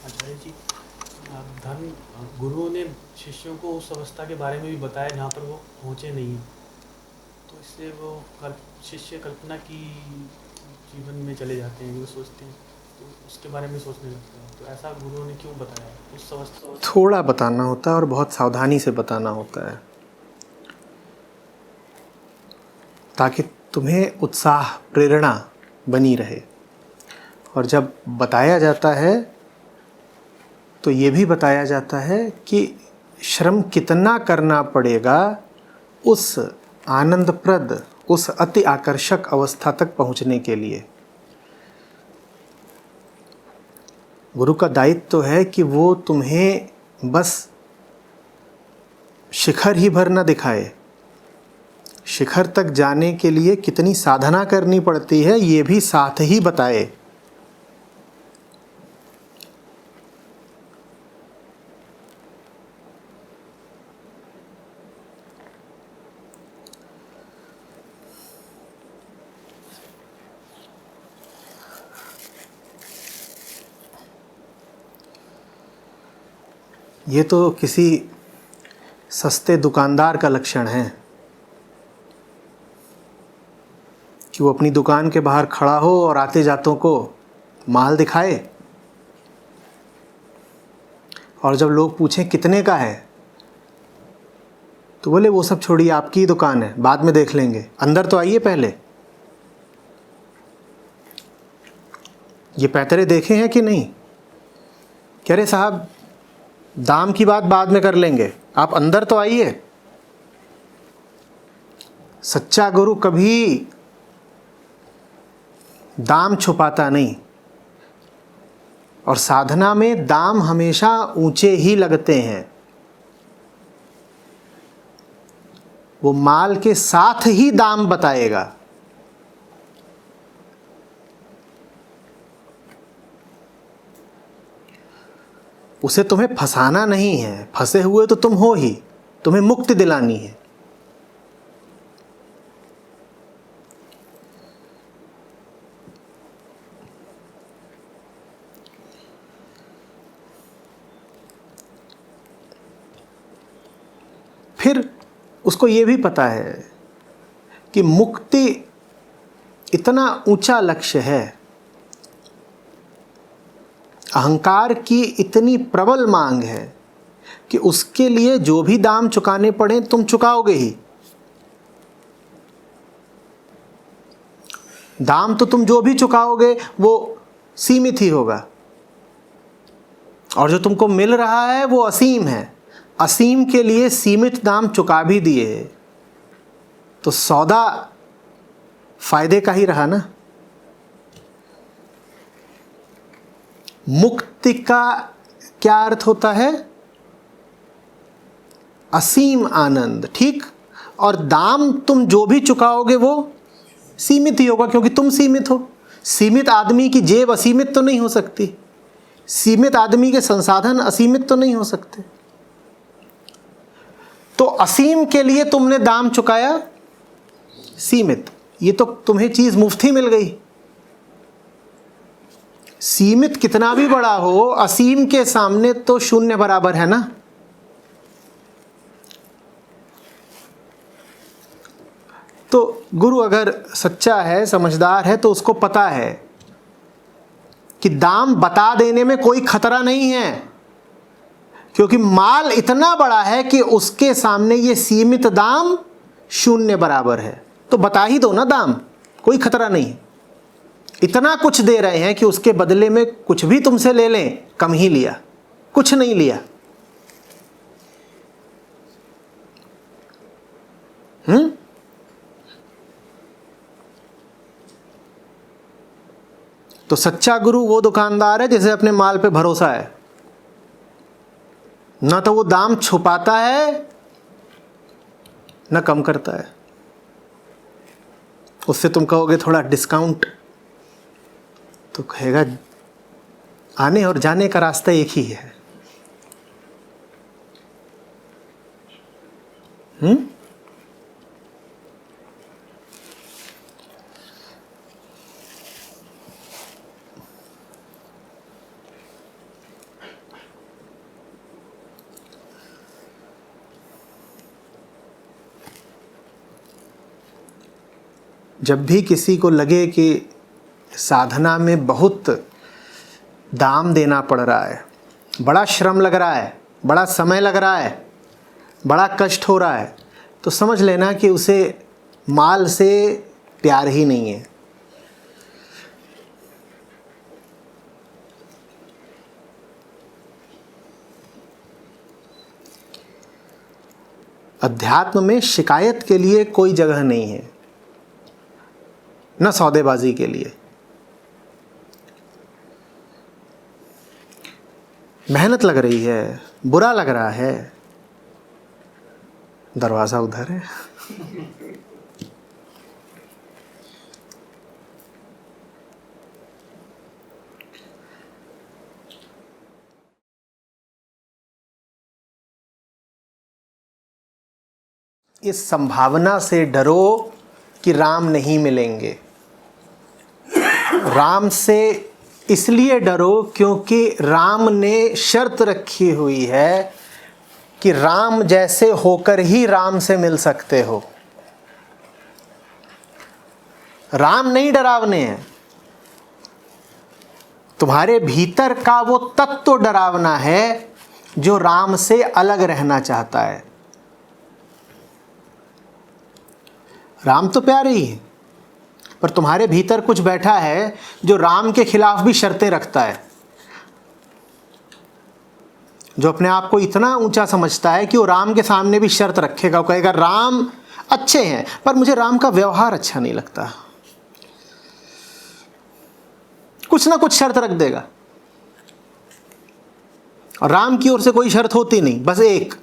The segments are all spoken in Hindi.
आचार्य जी, धर्म गुरुओं ने शिष्यों को उस अवस्था के बारे में भी बताया जहाँ पर वो पहुँचे नहीं हैं, तो इससे वो शिष्य कल्पना की जीवन में चले जाते हैं, वो सोचते हैं, तो उसके बारे में सोचने लगते हैं। तो ऐसा गुरुओं ने क्यों बताया उस अवस्था? थोड़ा बताना होता है और बहुत सावधानी से बताना होता है, ताकि तुम्हें उत्साह प्रेरणा बनी रहे। और जब बताया जाता है तो ये भी बताया जाता है कि श्रम कितना करना पड़ेगा उस आनंदप्रद, उस अति आकर्षक अवस्था तक पहुंचने के लिए। गुरु का दायित्व तो है कि वो तुम्हें बस शिखर ही भर न दिखाए, शिखर तक जाने के लिए कितनी साधना करनी पड़ती है ये भी साथ ही बताए। ये तो किसी सस्ते दुकानदार का लक्षण है कि वो अपनी दुकान के बाहर खड़ा हो और आते जातों को माल दिखाए, और जब लोग पूछें कितने का है तो बोले वो सब छोड़िए, आपकी ही दुकान है, बाद में देख लेंगे, अंदर तो आइए पहले। ये पैतरे देखे हैं कि नहीं? कह रहे साहब दाम की बात बाद में कर लेंगे, आप अंदर तो आइए। सच्चा गुरु कभी दाम छुपाता नहीं, और साधना में दाम हमेशा ऊंचे ही लगते हैं। वो माल के साथ ही दाम बताएगा। उसे तुम्हें फंसाना नहीं है, फंसे हुए तो तुम हो ही, तुम्हें मुक्ति दिलानी है। फिर उसको ये भी पता है कि मुक्ति इतना ऊंचा लक्ष्य है, अहंकार की इतनी प्रबल मांग है कि उसके लिए जो भी दाम चुकाने पड़े तुम चुकाओगे ही। दाम तो तुम जो भी चुकाओगे वो सीमित ही होगा, और जो तुमको मिल रहा है वो असीम है। असीम के लिए सीमित दाम चुका भी दिए तो सौदा फायदे का ही रहा ना। मुक्ति का क्या अर्थ होता है? असीम आनंद, ठीक। और दाम तुम जो भी चुकाओगे वो सीमित ही होगा, क्योंकि तुम सीमित हो। सीमित आदमी की जेब असीमित तो नहीं हो सकती, सीमित आदमी के संसाधन असीमित तो नहीं हो सकते। तो असीम के लिए तुमने दाम चुकाया सीमित, ये तो तुम्हें चीज मुफ्त ही मिल गई। सीमित कितना भी बड़ा हो, असीम के सामने तो शून्य बराबर है ना। तो गुरु अगर सच्चा है, समझदार है, तो उसको पता है कि दाम बता देने में कोई खतरा नहीं है, क्योंकि माल इतना बड़ा है कि उसके सामने ये सीमित दाम शून्य बराबर है। तो बता ही दो ना दाम, कोई खतरा नहीं। इतना कुछ दे रहे हैं कि उसके बदले में कुछ भी तुमसे ले लें, कम ही लिया, कुछ नहीं लिया। तो सच्चा गुरु वो दुकानदार है जिसे अपने माल पे भरोसा है, ना तो वो दाम छुपाता है ना कम करता है। उससे तुम कहोगे थोड़ा डिस्काउंट, तो कहेगा आने और जाने का रास्ता एक ही है। जब भी किसी को लगे कि साधना में बहुत दाम देना पड़ रहा है, बड़ा श्रम लग रहा है, बड़ा समय लग रहा है, बड़ा कष्ट हो रहा है, तो समझ लेना कि उसे माल से प्यार ही नहीं है। अध्यात्म में शिकायत के लिए कोई जगह नहीं है, न सौदेबाजी के लिए। मेहनत लग रही है, बुरा लग रहा है, दरवाज़ा उधर है। इस संभावना से डरो कि राम नहीं मिलेंगे। राम से इसलिए डरो क्योंकि राम ने शर्त रखी हुई है कि राम जैसे होकर ही राम से मिल सकते हो। राम नहीं डरावने हैं, तुम्हारे भीतर का वो तत्व डरावना है जो राम से अलग रहना चाहता है। राम तो प्यारे ही है, पर तुम्हारे भीतर कुछ बैठा है जो राम के खिलाफ भी शर्तें रखता है, जो अपने आप को इतना ऊंचा समझता है कि वो राम के सामने भी शर्त रखेगा। वो कहेगा राम अच्छे हैं पर मुझे राम का व्यवहार अच्छा नहीं लगता, कुछ ना कुछ शर्त रख देगा। और राम की ओर से कोई शर्त होती नहीं, बस एक,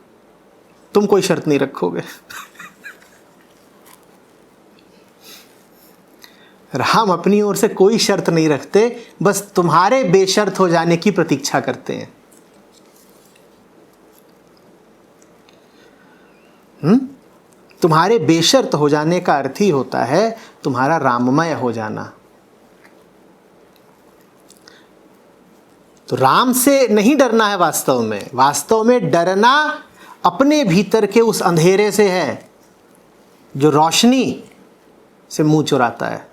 तुम कोई शर्त नहीं रखोगे। राम अपनी ओर से कोई शर्त नहीं रखते, बस तुम्हारे बेशर्त हो जाने की प्रतीक्षा करते हैं। तुम्हारे बेशर्त हो जाने का अर्थ ही होता है तुम्हारा राममय हो जाना। तो राम से नहीं डरना है वास्तव में डरना अपने भीतर के उस अंधेरे से है जो रोशनी से मुंह चुराता है।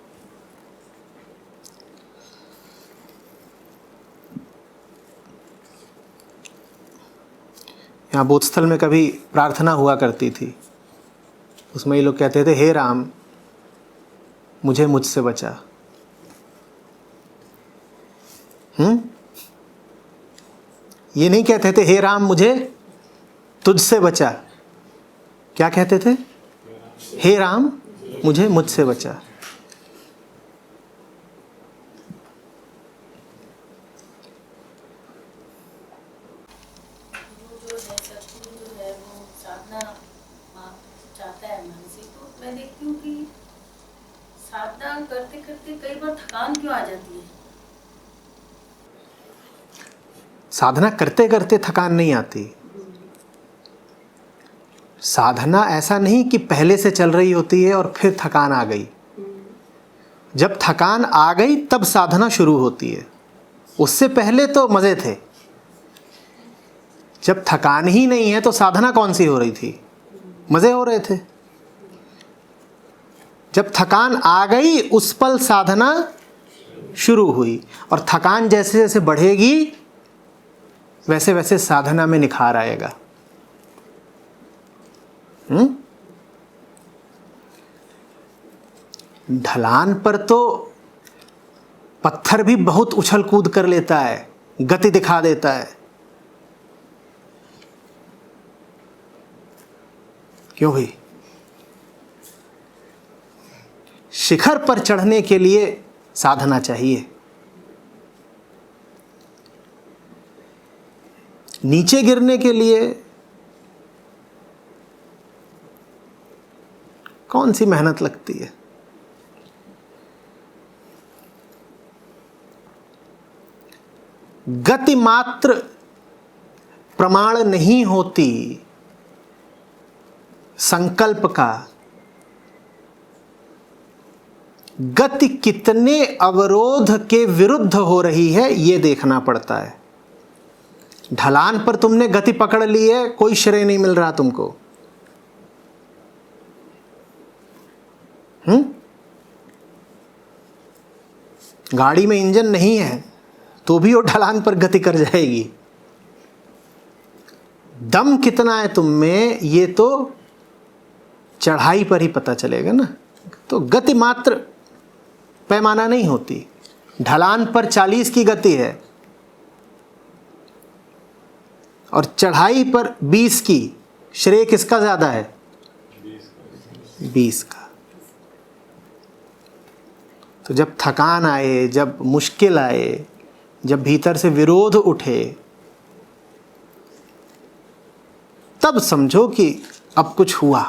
यहाँ बोधस्थल में कभी प्रार्थना हुआ करती थी, उसमें ये लोग कहते थे, हे राम मुझे मुझसे बचा। ये नहीं कहते थे हे राम मुझे तुझसे बचा, क्या कहते थे? हे राम मुझे मुझसे बचा। करते करते कई बार थकान क्यों आ जाती है? साधना करते करते थकान नहीं आती। साधना ऐसा नहीं कि पहले से चल रही होती है और फिर थकान आ गई। जब थकान आ गई तब साधना शुरू होती है, उससे पहले तो मजे थे। जब थकान ही नहीं है तो साधना कौन सी हो रही थी? मजे हो रहे थे। जब थकान आ गई उस पल साधना शुरू हुई, और थकान जैसे जैसे बढ़ेगी वैसे वैसे साधना में निखार आएगा। ढलान पर तो पत्थर भी बहुत उछल कूद कर लेता है, गति दिखा देता है। क्यों भाई? शिखर पर चढ़ने के लिए साधना चाहिए, नीचे गिरने के लिए कौन सी मेहनत लगती है? गति मात्र प्रमाण नहीं होती संकल्प का। गति कितने अवरोध के विरुद्ध हो रही है ये देखना पड़ता है। ढलान पर तुमने गति पकड़ ली है, कोई श्रेय नहीं मिल रहा तुमको। गाड़ी में इंजन नहीं है तो भी वो ढलान पर गति कर जाएगी। दम कितना है तुम में ये तो चढ़ाई पर ही पता चलेगा ना। तो गति मात्र पैमाना नहीं होती। ढलान पर 40 की गति है और चढ़ाई पर 20 की। श्रेय किसका ज्यादा है? 20 का। तो जब थकान आए, जब मुश्किल आए, जब भीतर से विरोध उठे, तब समझो कि अब कुछ हुआ।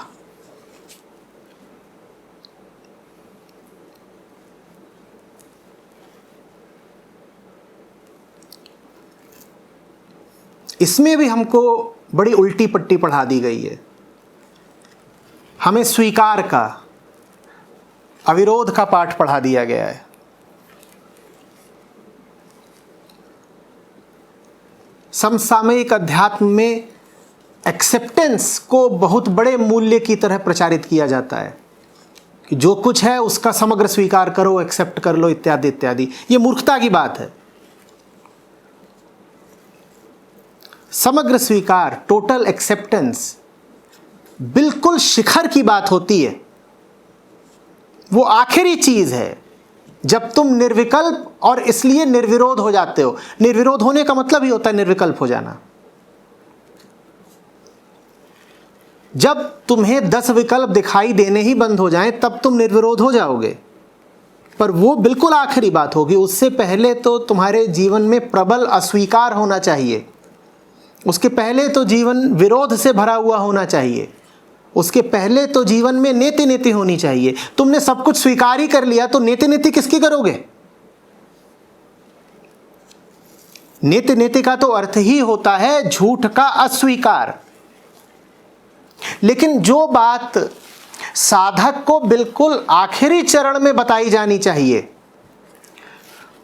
इसमें भी हमको बड़ी उल्टी पट्टी पढ़ा दी गई है। हमें स्वीकार का, अविरोध का पाठ पढ़ा दिया गया है। समसामयिक अध्यात्म में एक्सेप्टेंस को बहुत बड़े मूल्य की तरह प्रचारित किया जाता है कि जो कुछ है उसका समग्र स्वीकार करो, एक्सेप्ट कर लो, इत्यादि इत्यादि। ये मूर्खता की बात है। समग्र स्वीकार, टोटल एक्सेप्टेंस बिल्कुल शिखर की बात होती है। वो आखिरी चीज है जब तुम निर्विकल्प और इसलिए निर्विरोध हो जाते हो। निर्विरोध होने का मतलब ही होता है निर्विकल्प हो जाना। जब तुम्हें 10 विकल्प दिखाई देने ही बंद हो जाएं तब तुम निर्विरोध हो जाओगे। पर वो बिल्कुल आखिरी बात होगी। उससे पहले तो तुम्हारे जीवन में प्रबल अस्वीकार होना चाहिए। उसके पहले तो जीवन विरोध से भरा हुआ होना चाहिए। उसके पहले तो जीवन में नेति नेति होनी चाहिए। तुमने सब कुछ स्वीकार ही कर लिया तो नेति नेति किसकी करोगे? नेति नेति का तो अर्थ ही होता है झूठ का अस्वीकार। लेकिन जो बात साधक को बिल्कुल आखिरी चरण में बताई जानी चाहिए,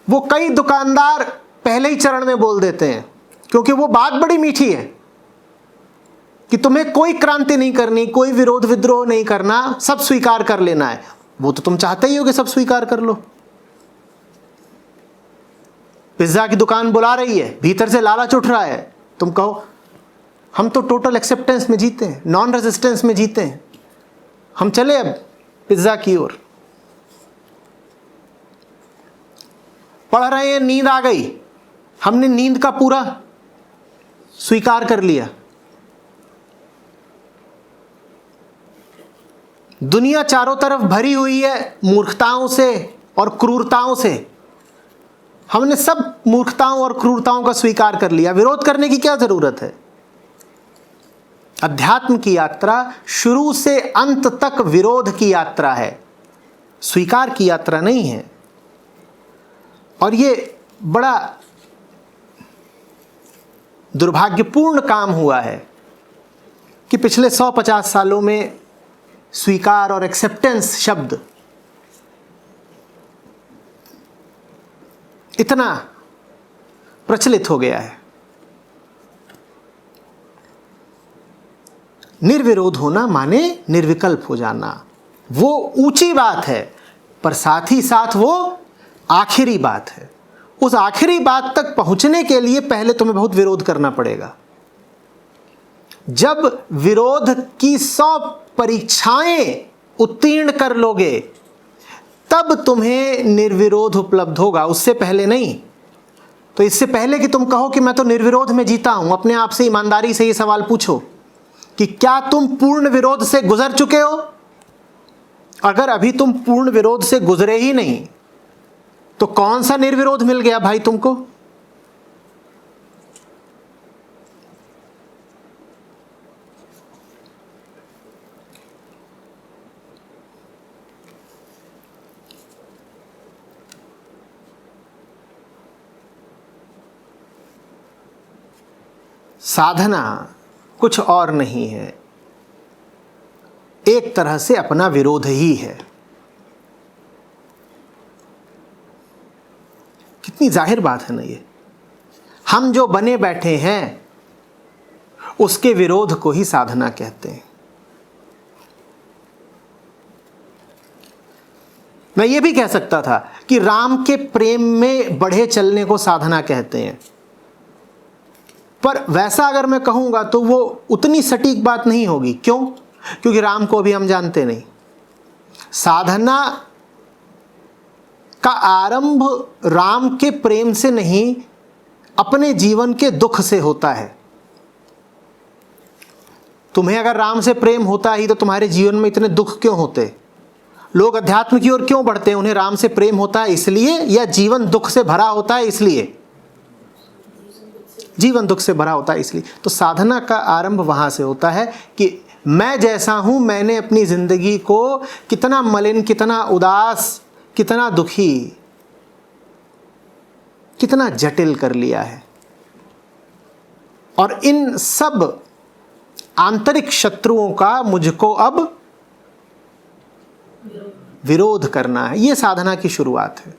वो कई दुकानदार पहले ही चरण में बोल देते हैं, क्योंकि वो बात बड़ी मीठी है कि तुम्हें कोई क्रांति नहीं करनी, कोई विरोध विद्रोह नहीं करना, सब स्वीकार कर लेना है। वो तो तुम चाहते ही हो कि सब स्वीकार कर लो। पिज्जा की दुकान बुला रही है, भीतर से लालच उठ रहा है, तुम कहो हम तो टोटल एक्सेप्टेंस में जीते हैं, नॉन रेजिस्टेंस में जीते हैं, हम चले अब पिज्जा की ओर। पढ़ रहे हैं, नींद आ गई, हमने नींद का पूरा स्वीकार कर लिया। दुनिया चारों तरफ भरी हुई है मूर्खताओं से और क्रूरताओं से। हमने सब मूर्खताओं और क्रूरताओं का स्वीकार कर लिया। विरोध करने की क्या जरूरत है? अध्यात्म की यात्रा शुरू से अंत तक विरोध की यात्रा है, स्वीकार की यात्रा नहीं है। और ये बड़ा दुर्भाग्यपूर्ण काम हुआ है कि पिछले 150 सालों में स्वीकार और एक्सेप्टेंस शब्द इतना प्रचलित हो गया है। निर्विरोध होना माने निर्विकल्प हो जाना, वो ऊंची बात है, पर साथ ही साथ वो आखिरी बात है। उस आखिरी बात तक पहुंचने के लिए पहले तुम्हें बहुत विरोध करना पड़ेगा। जब विरोध की 100 परीक्षाएं उत्तीर्ण कर लोगे तब तुम्हें निर्विरोध उपलब्ध होगा, उससे पहले नहीं। तो इससे पहले कि तुम कहो कि मैं तो निर्विरोध में जीता हूं, अपने आप से ईमानदारी से ये सवाल पूछो कि क्या तुम पूर्ण विरोध से गुजर चुके हो? अगर अभी तुम पूर्ण विरोध से गुजरे ही नहीं तो कौन सा निर्विरोध मिल गया भाई तुमको? साधना कुछ और नहीं है, एक तरह से अपना विरोध ही है। कितनी जाहिर बात है ना ये। हम जो बने बैठे हैं उसके विरोध को ही साधना कहते हैं। मैं ये भी कह सकता था कि राम के प्रेम में बढ़े चलने को साधना कहते हैं, पर वैसा अगर मैं कहूंगा तो वो उतनी सटीक बात नहीं होगी। क्यों? क्योंकि राम को अभी हम जानते नहीं। साधना का आरंभ राम के प्रेम से नहीं, अपने जीवन के दुख से होता है। तुम्हें अगर राम से प्रेम होता ही तो तुम्हारे जीवन में इतने दुख क्यों होते? लोग अध्यात्म की ओर क्यों बढ़ते हैं? उन्हें राम से प्रेम होता है इसलिए, या जीवन दुख से भरा होता है इसलिए? जीवन दुख से भरा होता है इसलिए। तो साधना का आरंभ वहां से होता है कि मैं जैसा हूं, मैंने अपनी जिंदगी को कितना मलिन, कितना उदास, कितना दुखी, कितना जटिल कर लिया है, और इन सब आंतरिक शत्रुओं का मुझको अब विरोध करना है। यह साधना की शुरुआत है।